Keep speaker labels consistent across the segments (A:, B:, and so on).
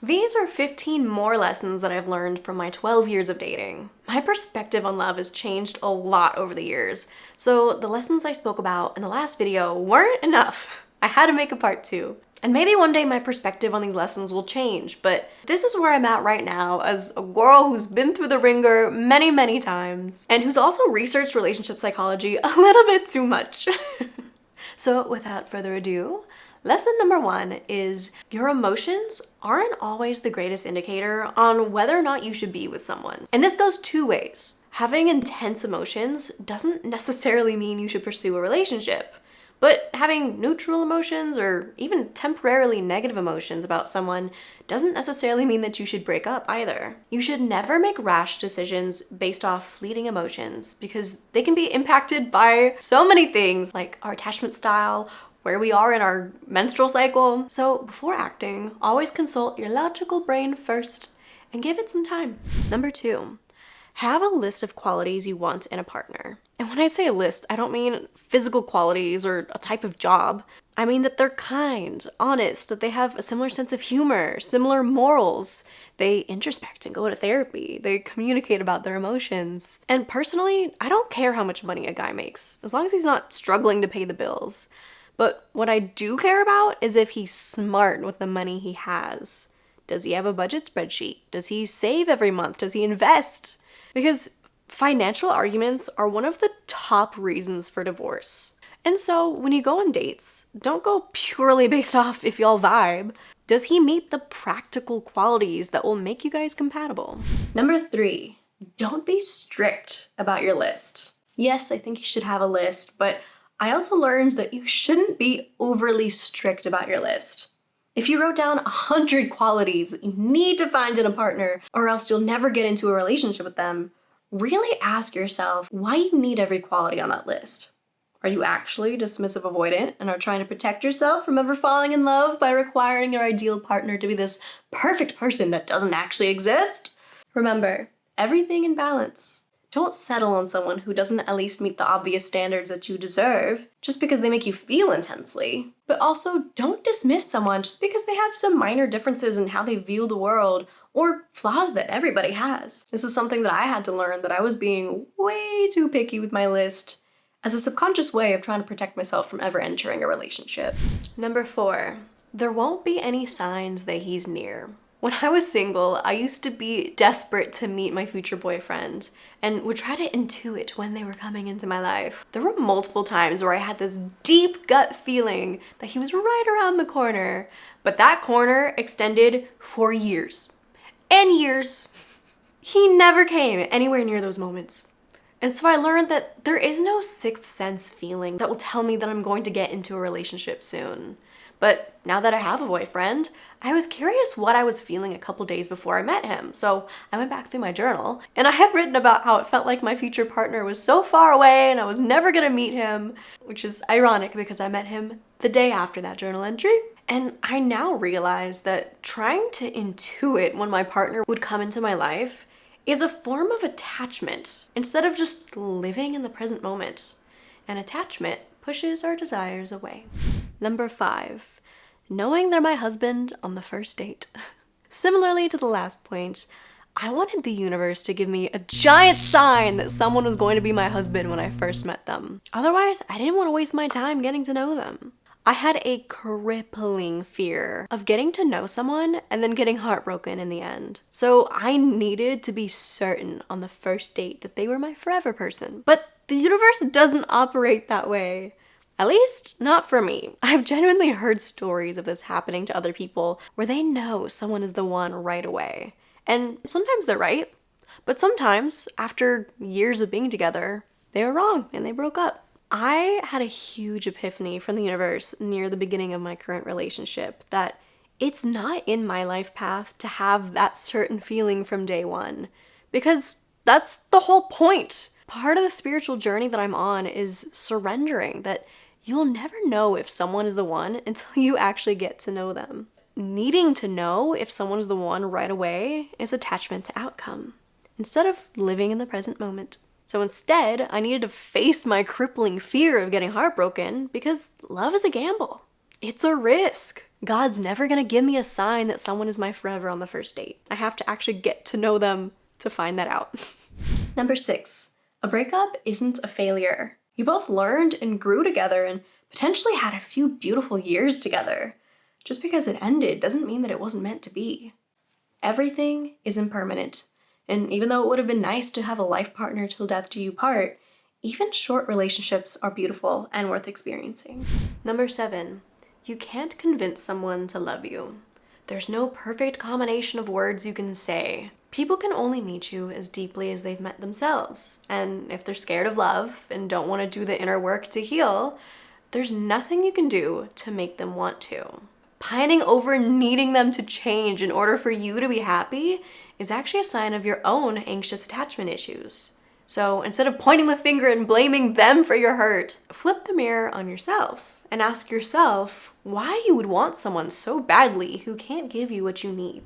A: These are 15 more lessons that I've learned from my 12 years of dating. My perspective on love has changed a lot over the years, so the lessons I spoke about in the last video weren't enough. I had to make a part 2. And maybe one day my perspective on these lessons will change, but this is where I'm at right now as a girl who's been through the ringer many, many times, and who's also researched relationship psychology a little bit too much. So without further ado, lesson number 1 is your emotions aren't always the greatest indicator on whether or not you should be with someone. And this goes 2 ways. Having intense emotions doesn't necessarily mean you should pursue a relationship, but having neutral emotions or even temporarily negative emotions about someone doesn't necessarily mean that you should break up either. You should never make rash decisions based off fleeting emotions because they can be impacted by so many things like our attachment style, where we are in our menstrual cycle. So before acting, always consult your logical brain first and give it some time. Number 2, have a list of qualities you want in a partner. And when I say a list, I don't mean physical qualities or a type of job. I mean that they're kind, honest, that they have a similar sense of humor, similar morals. They introspect and go to therapy. They communicate about their emotions. And personally, I don't care how much money a guy makes, as long as he's not struggling to pay the bills. But what I do care about is if he's smart with the money he has. Does he have a budget spreadsheet? Does he save every month? Does he invest? Because financial arguments are one of the top reasons for divorce. And so when you go on dates, don't go purely based off if y'all vibe. Does he meet the practical qualities that will make you guys compatible? Number 3, don't be strict about your list. Yes, I think you should have a list, but I also learned that you shouldn't be overly strict about your list. If you wrote down 100 qualities that you need to find in a partner, or else you'll never get into a relationship with them, really ask yourself why you need every quality on that list. Are you actually dismissive avoidant and are trying to protect yourself from ever falling in love by requiring your ideal partner to be this perfect person that doesn't actually exist? Remember, everything in balance. Don't settle on someone who doesn't at least meet the obvious standards that you deserve just because they make you feel intensely. But also, don't dismiss someone just because they have some minor differences in how they view the world or flaws that everybody has. This is something that I had to learn, that I was being way too picky with my list as a subconscious way of trying to protect myself from ever entering a relationship. Number 4, there won't be any signs that he's near. When I was single, I used to be desperate to meet my future boyfriend and would try to intuit when they were coming into my life. There were multiple times where I had this deep gut feeling that he was right around the corner, but that corner extended for years and years. He never came anywhere near those moments. And so I learned that there is no sixth sense feeling that will tell me that I'm going to get into a relationship soon. But now that I have a boyfriend, I was curious what I was feeling a couple days before I met him. So I went back through my journal and I had written about how it felt like my future partner was so far away and I was never gonna meet him, which is ironic because I met him the day after that journal entry. And I now realize that trying to intuit when my partner would come into my life is a form of attachment instead of just living in the present moment. And attachment pushes our desires away. Number 5, knowing they're my husband on the first date. Similarly to the last point, I wanted the universe to give me a giant sign that someone was going to be my husband when I first met them. Otherwise, I didn't want to waste my time getting to know them. I had a crippling fear of getting to know someone and then getting heartbroken in the end. So I needed to be certain on the first date that they were my forever person. But the universe doesn't operate that way. At least, not for me. I've genuinely heard stories of this happening to other people where they know someone is the one right away. And sometimes they're right, but sometimes, after years of being together, they were wrong and they broke up. I had a huge epiphany from the universe near the beginning of my current relationship that it's not in my life path to have that certain feeling from day one, because that's the whole point. Part of the spiritual journey that I'm on is surrendering that you'll never know if someone is the one until you actually get to know them. Needing to know if someone is the one right away is attachment to outcome, instead of living in the present moment. So instead, I needed to face my crippling fear of getting heartbroken because love is a gamble. It's a risk. God's never gonna give me a sign that someone is my forever on the first date. I have to actually get to know them to find that out. Number 6, a breakup isn't a failure. You both learned and grew together and potentially had a few beautiful years together. Just because it ended doesn't mean that it wasn't meant to be. Everything is impermanent, and even though it would have been nice to have a life partner till death do you part, even short relationships are beautiful and worth experiencing. Number 7, you can't convince someone to love you. There's no perfect combination of words you can say. People can only meet you as deeply as they've met themselves, and if they're scared of love and don't want to do the inner work to heal, there's nothing you can do to make them want to. Pining over needing them to change in order for you to be happy is actually a sign of your own anxious attachment issues. So instead of pointing the finger and blaming them for your hurt, flip the mirror on yourself and ask yourself why you would want someone so badly who can't give you what you need.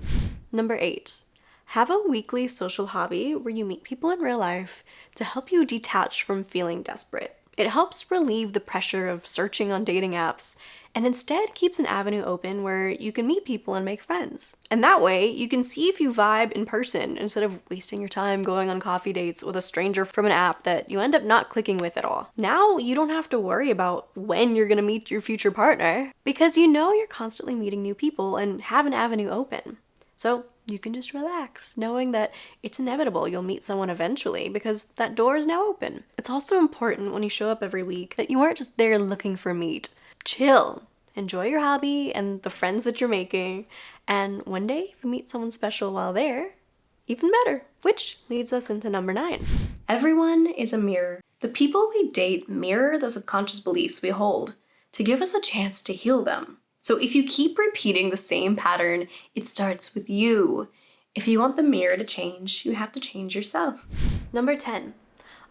A: Number 8, have a weekly social hobby where you meet people in real life to help you detach from feeling desperate. It helps relieve the pressure of searching on dating apps and instead keeps an avenue open where you can meet people and make friends. And that way, you can see if you vibe in person instead of wasting your time going on coffee dates with a stranger from an app that you end up not clicking with at all. Now, you don't have to worry about when you're gonna meet your future partner because you know you're constantly meeting new people and have an avenue open. So you can just relax, knowing that it's inevitable you'll meet someone eventually because that door is now open. It's also important when you show up every week that you aren't just there looking for meat. Chill, enjoy your hobby and the friends that you're making, and one day if you meet someone special while there, even better. Which leads us into number 9. Everyone is a mirror. The people we date mirror the subconscious beliefs we hold to give us a chance to heal them. So if you keep repeating the same pattern, it starts with you. If you want the mirror to change, you have to change yourself. Number 10.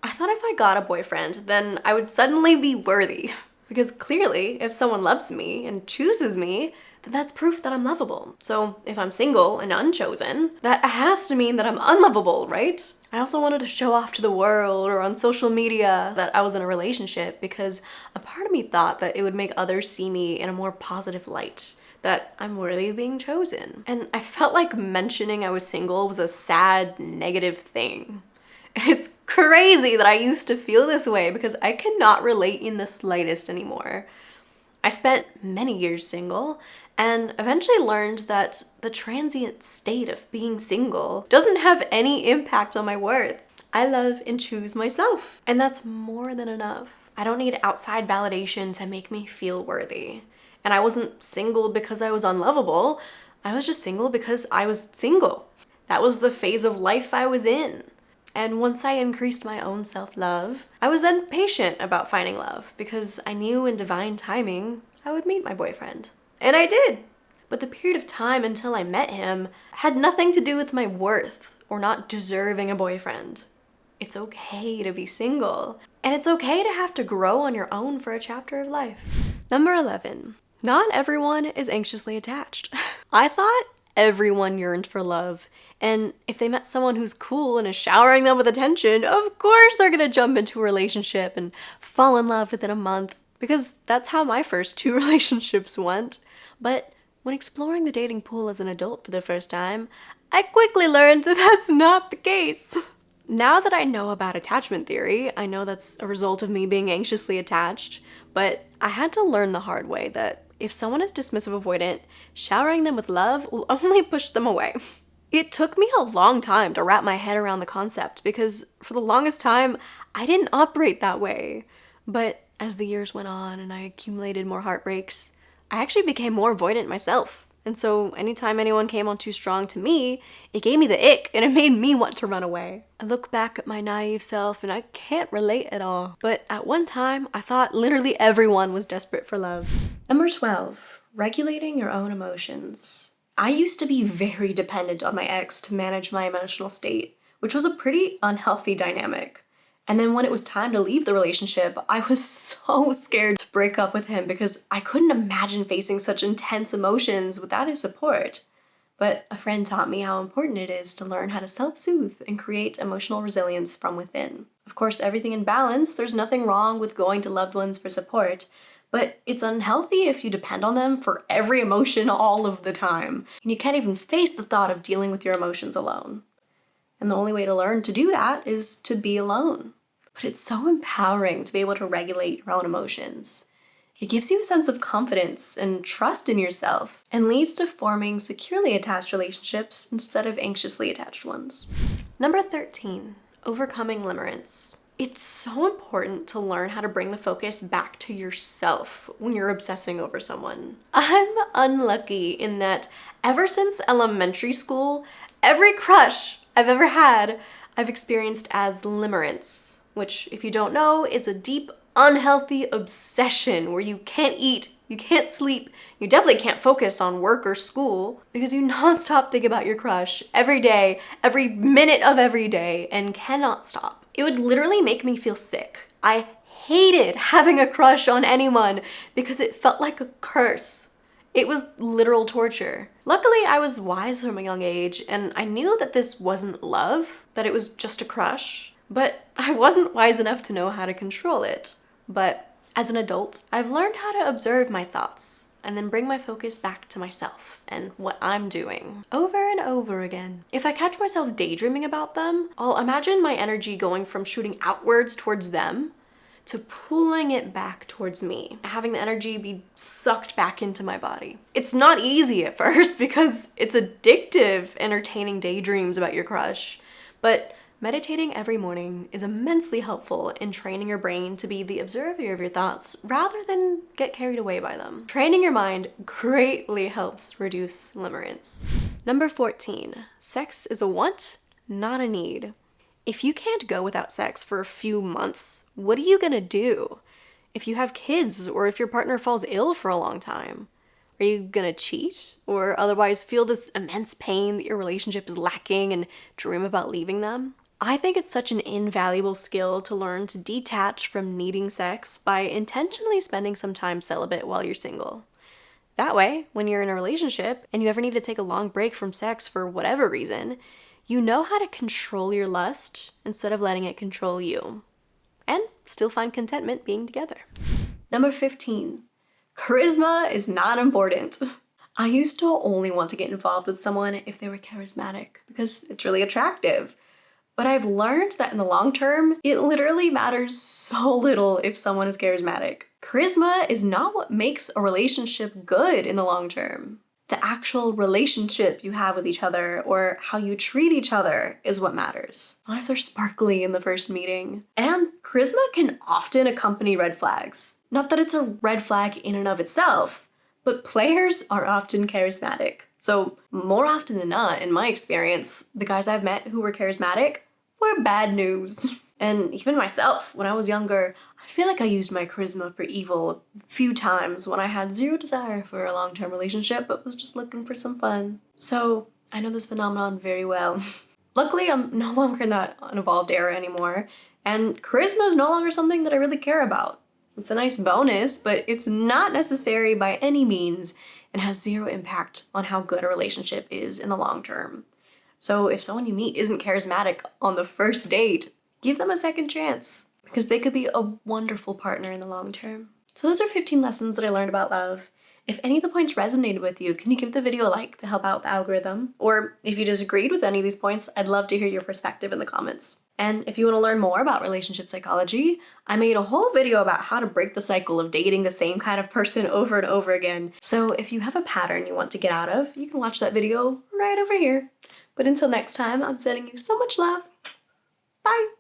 A: I thought if I got a boyfriend, then I would suddenly be worthy. Because clearly, if someone loves me and chooses me, then that's proof that I'm lovable. So if I'm single and unchosen, that has to mean that I'm unlovable, right? I also wanted to show off to the world or on social media that I was in a relationship because a part of me thought that it would make others see me in a more positive light, that I'm worthy of being chosen. And I felt like mentioning I was single was a sad, negative thing. It's crazy that I used to feel this way because I cannot relate in the slightest anymore. I spent many years single and eventually learned that the transient state of being single doesn't have any impact on my worth. I love and choose myself, and that's more than enough. I don't need outside validation to make me feel worthy. And I wasn't single because I was unlovable. I was just single because I was single. That was the phase of life I was in. And once I increased my own self-love, I was then patient about finding love because I knew in divine timing I would meet my boyfriend. And I did. But the period of time until I met him had nothing to do with my worth or not deserving a boyfriend. It's okay to be single. And it's okay to have to grow on your own for a chapter of life. Number 11. Not everyone is anxiously attached. I thought everyone yearned for love. And if they met someone who's cool and is showering them with attention, of course they're gonna jump into a relationship and fall in love within a month. Because that's how my first 2 relationships went. But when exploring the dating pool as an adult for the first time, I quickly learned that that's not the case. Now that I know about attachment theory, I know that's a result of me being anxiously attached, but I had to learn the hard way that if someone is dismissive avoidant, showering them with love will only push them away. It took me a long time to wrap my head around the concept because for the longest time, I didn't operate that way. But as the years went on and I accumulated more heartbreaks, I actually became more avoidant myself. And so anytime anyone came on too strong to me, it gave me the ick and it made me want to run away. I look back at my naive self and I can't relate at all. But at one time, I thought literally everyone was desperate for love. Number 12, regulating your own emotions. I used to be very dependent on my ex to manage my emotional state, which was a pretty unhealthy dynamic. And then when it was time to leave the relationship, I was so scared to break up with him because I couldn't imagine facing such intense emotions without his support. But a friend taught me how important it is to learn how to self-soothe and create emotional resilience from within. Of course, everything in balance, there's nothing wrong with going to loved ones for support, but it's unhealthy if you depend on them for every emotion all of the time. And you can't even face the thought of dealing with your emotions alone. And the only way to learn to do that is to be alone. But it's so empowering to be able to regulate your own emotions. It gives you a sense of confidence and trust in yourself and leads to forming securely attached relationships instead of anxiously attached ones. Number 13, overcoming limerence. It's so important to learn how to bring the focus back to yourself when you're obsessing over someone. I'm unlucky in that ever since elementary school, every crush I've ever had, I've experienced as limerence, which, if you don't know, is a deep, unhealthy obsession where you can't eat, you can't sleep, you definitely can't focus on work or school because you nonstop think about your crush every day, every minute of every day, and cannot stop. It would literally make me feel sick. I hated having a crush on anyone because it felt like a curse. It was literal torture. Luckily, I was wise from a young age and I knew that this wasn't love, that it was just a crush, but I wasn't wise enough to know how to control it. But as an adult, I've learned how to observe my thoughts and then bring my focus back to myself and what I'm doing over and over again. If I catch myself daydreaming about them, I'll imagine my energy going from shooting outwards towards them to pulling it back towards me, having the energy be sucked back into my body. It's not easy at first because it's addictive entertaining daydreams about your crush, but meditating every morning is immensely helpful in training your brain to be the observer of your thoughts rather than get carried away by them. Training your mind greatly helps reduce limerence. Number 14, sex is a want, not a need. If you can't go without sex for a few months, what are you gonna do? If you have kids or if your partner falls ill for a long time, are you gonna cheat or otherwise feel this immense pain that your relationship is lacking and dream about leaving them? I think it's such an invaluable skill to learn to detach from needing sex by intentionally spending some time celibate while you're single. That way, when you're in a relationship and you ever need to take a long break from sex for whatever reason, you know how to control your lust instead of letting it control you. And still find contentment being together. Number 15, charisma is not important. I used to only want to get involved with someone if they were charismatic because it's really attractive. But I've learned that in the long term, it literally matters so little if someone is charismatic. Charisma is not what makes a relationship good in the long term. The actual relationship you have with each other or how you treat each other is what matters. Not if they're sparkly in the first meeting. And charisma can often accompany red flags. Not that it's a red flag in and of itself, but players are often charismatic. So more often than not, in my experience, the guys I've met who were charismatic were bad news. And even myself, when I was younger, I feel like I used my charisma for evil a few times when I had zero desire for a long-term relationship but was just looking for some fun. So I know this phenomenon very well. Luckily, I'm no longer in that unevolved era anymore, and charisma is no longer something that I really care about. It's a nice bonus, but it's not necessary by any means and has zero impact on how good a relationship is in the long term. So if someone you meet isn't charismatic on the first date, give them a second chance because they could be a wonderful partner in the long term. So those are 15 lessons that I learned about love. If any of the points resonated with you, can you give the video a like to help out the algorithm? Or if you disagreed with any of these points, I'd love to hear your perspective in the comments. And if you want to learn more about relationship psychology, I made a whole video about how to break the cycle of dating the same kind of person over and over again. So if you have a pattern you want to get out of, you can watch that video right over here. But until next time, I'm sending you so much love. Bye!